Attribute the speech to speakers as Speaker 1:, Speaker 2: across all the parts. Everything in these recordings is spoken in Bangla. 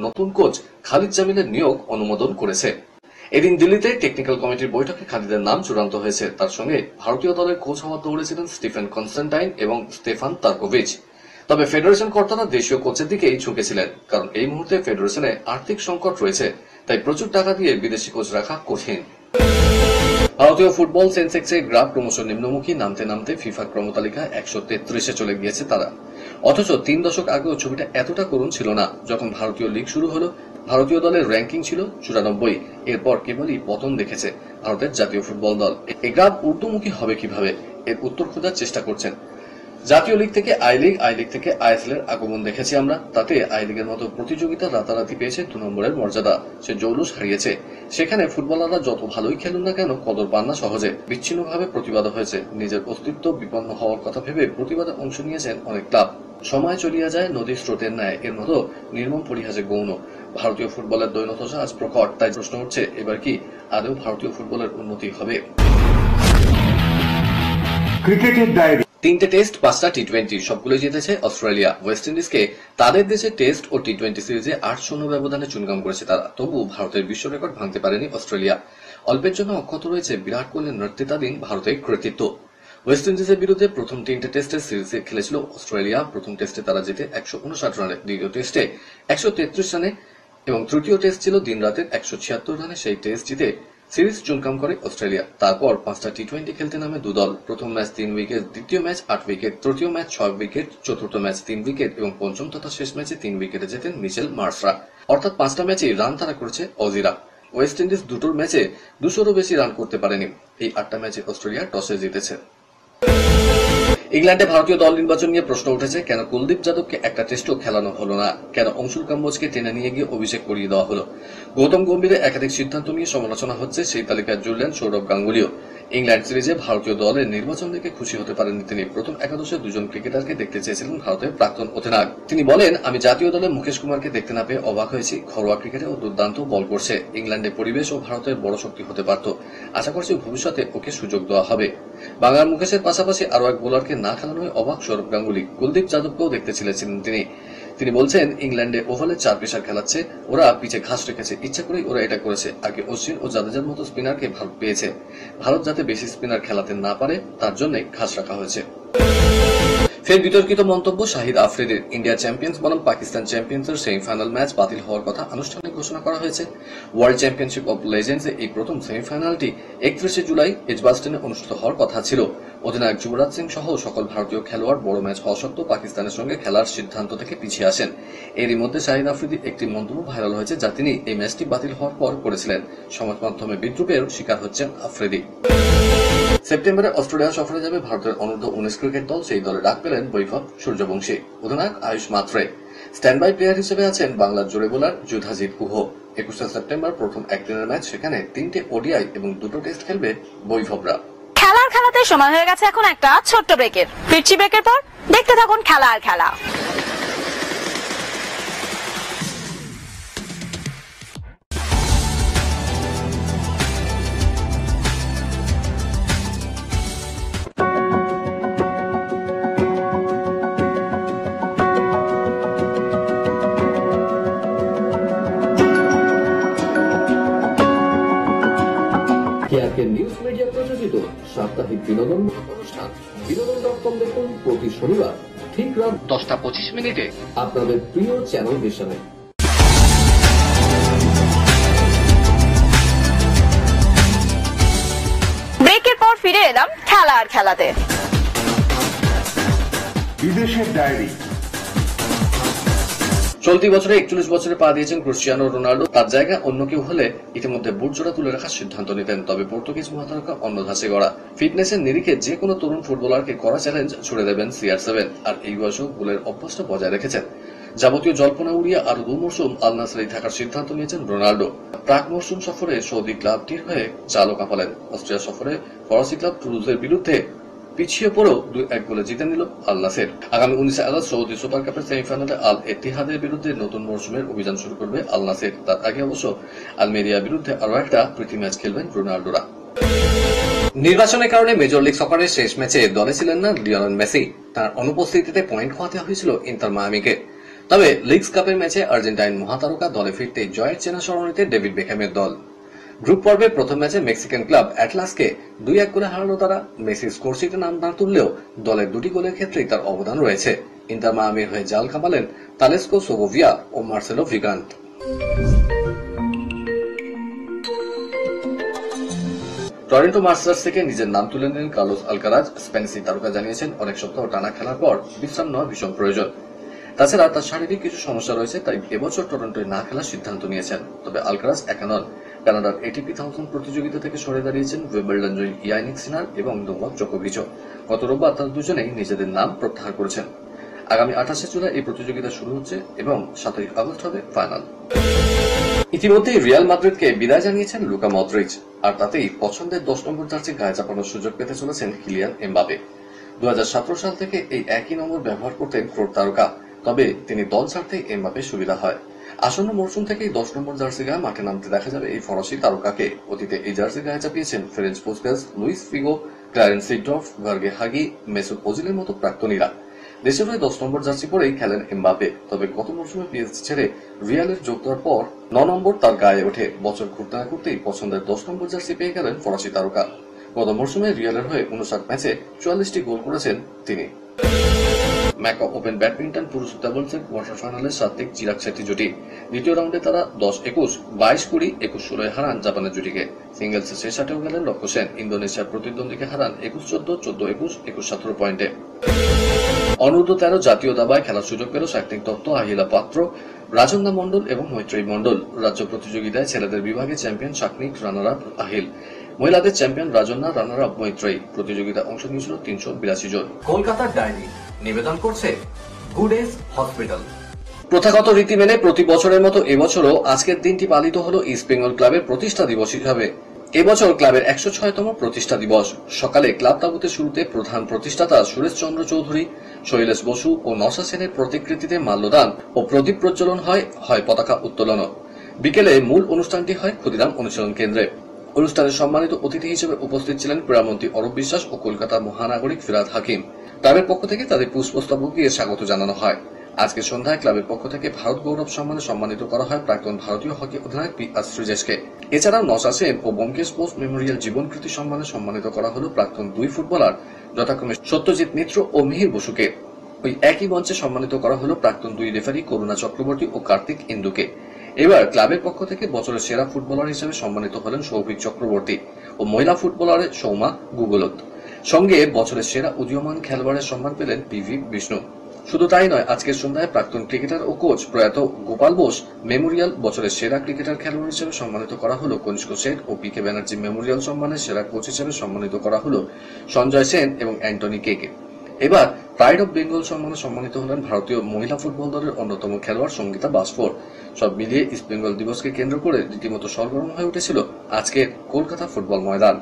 Speaker 1: নতুন কোচ খালিদ জামিলের নিয়োগ অনুমোদন করেছে। এদিন দিল্লিতে টেকনিক্যাল কমিটির বৈঠকে খালিদের নাম চূড়ান্ত হয়েছে। তার সঙ্গে ভারতীয় দলের কোচ হওয়ার দৌড়ে ছিলেন স্টিফেন কনস্ট্যান্টাইন এবং স্টেফান তার্কোভিচ। তবে ফেডারেশন কর্তারা দেশীয় কোচের দিকেই ঝুঁকেছিলেন, কারণ এই মুহূর্তে ফেডারেশনে আর্থিক সংকট রয়েছে, তাই প্রচুর টাকা দিয়ে বিদেশি কোচ রাখা কঠিন। ভারতীয় ফুটবল সেন্সেক্সের গ্রাফ ক্রমশ নিম্নমুখী, নামতে নামতে ফিফা ক্রমতালিকায় 133-এ চলে গিয়েছে তারা। অথচ 3 দশক আগেও ছবিটা এতটা করুণ ছিল না। যখন ভারতীয় লিগ শুরু হলো, ভারতীয় দলের র্যাঙ্কিং ছিল 94। এরপর কেবলই পতন দেখেছে ভারতের জাতীয় ফুটবল দল। এই গ্রাফ ঊর্ধ্বমুখী হবে কিভাবে, এর উত্তর খোঁজার চেষ্টা করছেন। জাতীয় লিগ থেকে আই লিগ থেকে আইএসএল এর আগমন দেখেছি আমরা। তাতে আই লিগের মতো প্রতিযোগিতা রাতারাতি পেয়েছে 2 নম্বরের মর্যাদা। সে জৌলুস হারিয়েছে। সেখানে ফুটবলাররা যত ভালোই খেলুন না কেন, কদর পান না সহজে। বিচ্ছিন্নভাবে প্রতিবাদ হয়েছে। নিজের অস্তিত্ব বিপন্ন হওয়ার কথা ভেবে প্রতিবাদে অংশ নিয়েছেন অনেক ক্লাব। সময় চলিয়া যায় নদীর স্রোতের ন্যায়, এর মতো নির্মম পরিহাসে গৌণ। ভারতীয় ফুটবলের দৈন্যদশা আজ প্রকট। তাই প্রশ্ন উঠছে, এবার কি আদৌ ভারতীয় ফুটবলের উন্নতি হবে?
Speaker 2: ক্রিকেটের ডায়েরি।
Speaker 1: 3টে টেস্ট, 5টা টি20, সবগুলোই জিতেছে অস্ট্রেলিয়া। ওয়েস্ট ইন্ডিজকে তাদের দেশে টেস্ট ও টি20 সিরিজে 8-0 ব্যবধানে চুনকাম করেছে তারা। তবু ভারতের বিশ্ব রেকর্ড ভাঙতে পারেনি অস্ট্রেলিয়া। অল্পের জন্য অক্ষত রয়েছে বিরাট কোহলির নেতৃত্বাধীন ভারতের কৃতিত্ব। ওয়েস্ট ইন্ডিজের বিরুদ্ধে প্রথম 3টে টেস্টের সিরিজে খেলেছিল অস্ট্রেলিয়া। প্রথম টেস্টে তারা জিতে 159 রানে, দ্বিতীয় টেস্টে 133 রানে এবং তৃতীয় টেস্ট ছিল দিন রাতের 176 রানে। সেই টেস্ট জিতে সিরিজ চুনকাম করে অস্ট্রেলিয়া। তারপর 5টা টি20 খেলতে নামে দুদল। প্রথম ম্যাচ 3 উইকেট, দ্বিতীয় ম্যাচ 8 উইকেট, তৃতীয় ম্যাচ 6 উইকেট, চতুর্থ ম্যাচ 3 উইকেট এবং পঞ্চম তথা শেষ ম্যাচে 3 উইকেটে জেতেন মিচেল মার্শরা। অর্থাৎ 5টা ম্যাচেই রান তারা করেছে অজিরা। ওয়েস্ট ইন্ডিজ দুটোর ম্যাচে 200-রও বেশি রান করতে পারেনি। এই 8টা ম্যাচে অস্ট্রেলিয়া টসে জিতেছে। ইংল্যান্ডে ভারতীয় দল নির্বাচন নিয়ে প্রশ্ন উঠেছে। কেন কুলদীপ যাদবকে একটা টেস্টও খেলানো হলো না? কেন অংশুল কাম্বোজকে টেনে নিয়ে গিয়ে অভিষেক করিয়ে দেওয়া হলো? গৌতম গম্ভীরের একাধিক সিদ্ধান্ত নিয়ে সমালোচনা হচ্ছে। সেই তালিকায় জুড়লেন সৌরভ গাঙ্গুলিও। ইংল্যান্ড সিরিজে ভারতীয় দলের নির্বাচন দেখে খুশি হতে পারেননি তিনি। প্রথম একাদশে 2 জন ক্রিকেটারকে দেখতে চেয়েছিলেন ভারতের প্রাক্তন অধিনায়ক। তিনি বলেন, আমি জাতীয় দলে মুকেশ কুমারকে দেখতে না পেয়ে অবাক হয়েছি। ঘরোয়া ক্রিকেটে ও দুর্দান্ত বল করছে। ইংল্যান্ডে পরিবেশ ও ভারতের বড় শক্তি হতে পারত। আশা করছি ভবিষ্যতে ওকে সুযোগ দেওয়া হবে। বাংলার মুকেশের পাশাপাশি আরো এক বোলারকে না খেলানোয় অবাক সৌরভ গাঙ্গুলি। কুলদীপ যাদবকেও দেখতে চেয়েছিলেন তিনি বলছেন, ইংল্যান্ডে ওভালে 4 পেসার খেলাচ্ছে। ওরা পিচে ঘাস রেখেছে, ইচ্ছা করেই ওরা এটা করেছে। আগে অশ্বিন ও জাদেজার মতো স্পিনারকে ভারত পেয়েছে। ভারত যাতে বেশি স্পিনার খেলাতে না পারে, তার জন্য ঘাস রাখা হয়েছে। ফের বিতর্কিত মন্তব্য শাহিদ আফ্রিদির। ইন্ডিয়া চ্যাম্পিয়ন্স বনাম পাকিস্তান চ্যাম্পিয়ন্সের সেমিফাইনাল ম্যাচ বাতিল হওয়ার কথা আনুষ্ঠানিক ঘোষণা করা হয়েছে। ওয়ার্ল্ড চ্যাম্পিয়নশিপ অব লেজেন্ডসে এই প্রথম সেমিফাইনালটি 31 জুলাই এজবাস্টনে অনুষ্ঠিত হওয়ার কথা ছিল। অধিনায়ক যুবরাজ সিং সহ সকল ভারতীয় খেলোয়াড় বড় ম্যাচ হওয়া সত্ত্বেও পাকিস্তানের সঙ্গে খেলার সিদ্ধান্ত থেকে পিছিয়ে আসেন। এরই মধ্যে শাহিদ আফ্রিদির একটি মন্তব্য ভাইরাল হয়েছে, যা তিনি এই ম্যাচটি বাতিল হওয়ার পর করেছিলেন। সমাজ মাধ্যমে বিদ্রুপের শিকার হচ্ছেন আফ্রিদি। সেপ্টেম্বরে অস্ট্রেলিয়া সফরে যাবে ভারতের অনূর্ধ্ব-19 ক্রিকেট দল। সেই দলে ডাক পেলেন বৈভব সূর্যবংশী। অধিনায়ক Ayush Mhatre. Stand by player হিসেবে আছেন বাংলার জোড়ে বোলার যুধাজিৎ গুহ। 21 সেপ্টেম্বর প্রথম একদিনের ম্যাচ। সেখানে 3টে ওডিআই এবং 2টো টেস্ট খেলবে বৈভবরা।
Speaker 3: খেলাতে সময় হয়ে গেছে এখন একটা ছোট্ট ব্রেকের। ফিরছি ব্রেকের পর, দেখতে থাকুন খেলা আর খেলা।
Speaker 1: নিউজ মিডিয়া প্রযোজিত সাপ্তাহিক বিনোদন অনুষ্ঠান বিনোদন.com দেখুন প্রতি শনিবার ঠিক রাত 10:25 আপনাদের প্রিয় চ্যানেল ভিশনে।
Speaker 3: ব্রেকের পর ফিরে এলাম খেলা আর খেলাতে।
Speaker 2: বিদেশের ডায়েরি।
Speaker 1: চলতি বছরে 41 বছরে পা দিয়েছেন ক্রিস্টিয়ানো রোনাল্ডো। তার জায়গায় অন্য কেউ হলে ইতিমধ্যে বুট জোড়া তুলে রাখার সিদ্ধান্ত নিতেন। তবে পর্তুগিজ মহাতারকা অন্য ধাঁচে গড়া। ফিটনেসের নিরিখে যে কোনো তরুণ ফুটবলারকে করা চ্যালেঞ্জ ছুড়ে দেবেন CR7। আর এই বয়সেও গোলের অভ্যাসটা বজায় রেখেছেন। যাবতীয় জল্পনা উড়িয়ে আরো 2 মৌসুম আল নাসরেই থাকার সিদ্ধান্ত নিয়েছেন রোনাল্ডো। প্রাক মৌসুম সফরে সৌদি ক্লাবটির হয়ে চালও কাঁপালেন। অস্ট্রিয়া সফরে ফরাসি ক্লাব টুলুজের বিরুদ্ধে পিছিয়ে পড়েও 2-1 গোলে জিতে নিল আল নাসের। আগামী 19 আগস্ট সৌদি সুপার কাপের সেমিফাইনালে আল এতিহাদের বিরুদ্ধে নতুন মৌসুমের অভিযান শুরু করবে আল নাসের। তার আগে অবশ্য আলমেরিয়ার বিরুদ্ধে আরো একটা প্রীতি ম্যাচ খেলবেন রোনাল্ডোরা। নির্বাচনের কারণে মেজর লিগ সকারের শেষ ম্যাচে দলে ছিলেন না লিওনেল মেসি। তার অনুপস্থিতিতে পয়েন্ট খোয়াতে হয়েছিল ইন্টার মায়ামিকে। তবে লিগস কাপের ম্যাচে আর্জেন্টাইন মহাতারকা দলে ফিরতে জয়ের চেনা স্মরণীতে ডেভিড বেকহ্যামের দল। গ্রুপ পর্বের প্রথম ম্যাচে মেক্সিকান ক্লাব অ্যাটলাসকে 2-1 করে হারালো তারা। মেসির স্কোরশিটে নাম না তুললেও দলের দুটি গোলের ক্ষেত্রেই তার অবদান রয়েছে। ইন্টার মায়ামির হয়ে জাল কামালেন তালেস্কো সোগোভিয়া ও মার্সেলো ভিগান্ত। টরন্টো মাস্টার্স থেকে নিজের নাম তুলে নিলেন কার্লোস আলকারাজ। স্প্যানিশ তারকা জানিয়েছেন, অনেক সপ্তাহ টানা খেলার পর বিশ্রাম নেওয়া ভীষণ প্রয়োজন। তাছাড়া তার শারীরিক কিছু সমস্যা রয়েছে, তাই এবছর টরন্টোয় না খেলার সিদ্ধান্ত নিয়েছেন। তবে আলকারাজ একা নন। কানাডার এটিপি 1000 প্রতিযোগিতা থেকে সরে দাঁড়িয়েছেন উইম্বলডন জয়ী ইয়ানিক সিনার এবং নোভাক জোকোভিচও। গত রোববার তারা দুজনেই নিজেদের নাম প্রত্যাহার করেছেন। আগামী 28শে জুলাই এই প্রতিযোগিতা শুরু হচ্ছে এবং 7 আগস্ট হবে ফাইনাল। ইতিমধ্যেই রিয়াল মাদ্রিদকে বিদায় জানিয়েছেন লুকা মদ্রিচ, আর তাতেই পছন্দের 10 নম্বর জার্সি গায়ে চাপানোর সুযোগ পেতে চলেছেন কিলিয়ান এমবাপে। 2017 সাল থেকে এই একই নম্বর ব্যবহার করতেন ক্রোট তারকা, তবে তিনি দল ছাড়তেই এমবাপে সুবিধা হয়। আসন্ন মরশুম থেকেই 10 নম্বর জার্সি গায়ে মাঠে নামতে দেখা যাবে এই ফরাসি তারকাকে। অতীতে এই জার্সি গায়ে চাপিয়েছেন Ferenc Puskas, Luis Figo, Clarence Seedorf, Gheorghe Hagi, Mesut ওজিলের মতো প্রাক্তনীরা। দেশের হয়ে 10 নম্বর জার্সি পরেই খেলেন এমবাপে। তবে গত মরশুমে পিএসজি ছেড়ে রিয়ালের যোগ দেওয়ার পর 9 নম্বর তার গায়ে ওঠে। বছর ঘুরতে না ঘুরতেই পছন্দের 10 নম্বর জার্সি পেয়ে গেলেন ফরাসি তারকা। গত মরশুমে রিয়ালের হয়ে 59 ম্যাচে 44টি গোল করেছেন তিনি। ম্যাকো ওপেন ব্যাডমিন্টন পুরুষ ডাবলসের কোয়ার্টার ফাইনালে সাত্বিক চিরাগ শেট্টি জুটি। দ্বিতীয় রাউন্ডে তারা 10-21, 22-20, 21-16 হারান জাপানের জুটিকে। সিঙ্গেলসে শেষ আটেও গেলেন লক্ষ্য সেন। ইন্দোনেশিয়ার প্রতিদ্বন্দ্বীকে হারান 21-14, 14-21, 21-17 পয়েন্টে। অনূর্ধ্ব 13 জাতীয় দাবায় খেলার সুযোগ পেল সাত্বিক দত্ত, আহিলা পাত্র, রাজন্না মণ্ডল এবং মৈত্রেয়ী মণ্ডল। রাজ্য প্রতিযোগিতায় ছেলেদের বিভাগে চ্যাম্পিয়ন সাকনিক, রানার আপ আহিল। মহিলাদের champion Rajanna, runner up Maitreyi. প্রতিযোগিতায় অংশ নিয়েছিল 382 জন। কলকাতার ডায়েরি নিবেদন করছে গুড এজ হসপিটাল। প্রথাগত রীতি মেনে প্রতি বছরের মতো এবছরও আজকের দিনটি পালিত হলো ইস্ট বেঙ্গল ক্লাবের প্রতিষ্ঠা দিবস হিসাবে। এবছর ক্লাবের 106তম প্রতিষ্ঠা দিবস। সকালে ক্লাব তাবুতের শুরুতে প্রধান প্রতিষ্ঠাতা সুরেশ চন্দ্র চৌধুরী, শৈলেশ বসু ও নশা সেনের প্রতিকৃতিতে মাল্যদান ও প্রদীপ প্রজ্বলন হয় পতাকা উত্তোলন। বিকেলে মূল অনুষ্ঠানটি হয় ক্ষুদিরাম অনুশীলন কেন্দ্রে। অনুষ্ঠানে সম্মানিত অতিথি হিসেবে উপস্থিত ছিলেন ক্রীড়ামন্ত্রী অরূপ বিশ্বাস ও কলকাতা মহানাগরিক ফিরহাদ হাকিম। ক্লাবের পক্ষ থেকে তাদের পুষ্পস্তবক দিয়ে স্বাগত জানানো হয়। আজকে সন্ধ্যায় ক্লাবের পক্ষ থেকে ভারত গৌরব সম্মানে সম্মানিত করা হয় প্রাক্তন ভারতীয় হকি অধিনায়ক পি.আর. শ্রীজেশকে। এছাড়াও নশা সেন ও ব্যোমকেশ বোস মেমোরিয়াল জীবনকৃতি সম্মানে সম্মানিত করা হল প্রাক্তন 2 ফুটবলার যথাক্রমে সত্যজিৎ মিত্র ও মিহির বসুকে। ওই একই মঞ্চে সম্মানিত করা হল প্রাক্তন 2 রেফারি করুণা চক্রবর্তী ও কার্তিক ইন্দুকে। এবার ক্লাবের পক্ষ থেকে বছরের সেরা ফুটবলার হিসেবে সম্মানিত হলেন সৌভিক চক্রবর্তী ও মহিলা ফুটবলার সৌমা গুগলত। সঙ্গে বছরের সেরা উদীয়মান খেলোয়াড়ের সম্মান পেলেন পি.ভি. বিষ্ণু। শুধু তাই নয়, আজকের সন্ধ্যায় প্রাক্তন ক্রিকেটার ও কোচ প্রয়াত গোপাল বোস মেমোরিয়াল বছরের সেরা ক্রিকেটার খেলোয়াড় হিসেবে সম্মানিত করা হলো কনিষ্ক শেঠ ও পি.কে. ব্যানার্জি মেমোরিয়াল সম্মানে সেরা কোচ হিসেবে সম্মানিত করা হলো সঞ্জয় সেন এবং অ্যান্টনি কে। এবার প্রাইড অব বেঙ্গল সম্মানে সম্মানিত হলেন ভারতীয় মহিলা ফুটবল দলের অন্যতম খেলোয়াড় সঙ্গীতা বাসফোর। সব মিলিয়ে ইস্ট বেঙ্গল দিবসকে কেন্দ্র করে রীতিমতো সরগরম হয়ে উঠেছিল আজকের Kolkata football Maidan.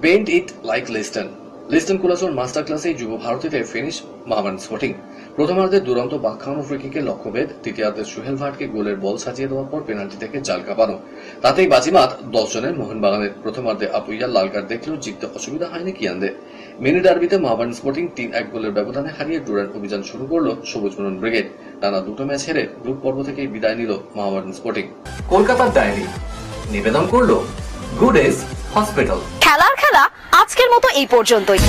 Speaker 1: Bend it like Liston. Liston কুলাসোর মাস্টার ক্লাসে যুব ভারতীতে ফিনিশ মোহামেডান স্পোর্টিং। প্রথমার্ধে দুরন্ত বাঁকখানো ফ্রি কিকে লক্ষ্যভেদ, তৃতীয়ার্ধে সুহেল ভাটকে গোলের বল সাজিয়ে দেওয়ার পর পেনাল্টি থেকে জাল কাঁপানো। তাতেই বাজিমাত 10 জনের মোহনবাগানের। প্রথমার্ধে আপুইয়া লাল কার্ড দেখলেও জিততে অসুবিধা হয়নি কিয়ানদের। মিনি ডার্বিতে মোহামেডান স্পোর্টিং 3-1 গোলের ব্যবধানে হারিয়ে ডুরান্ট অভিযান শুরু করল সবুজ বরণ ব্রিগেড। টানা 2 ম্যাচ হেরে গ্রুপ পর্ব থেকেই বিদায় নিল মোহামেডান স্পোর্টিং। কলকাতার ডায়েরি নিবেদন করল গুড এজ হসপিটাল।
Speaker 3: খেলার খেলা আজকের মতো এই পর্যন্তই।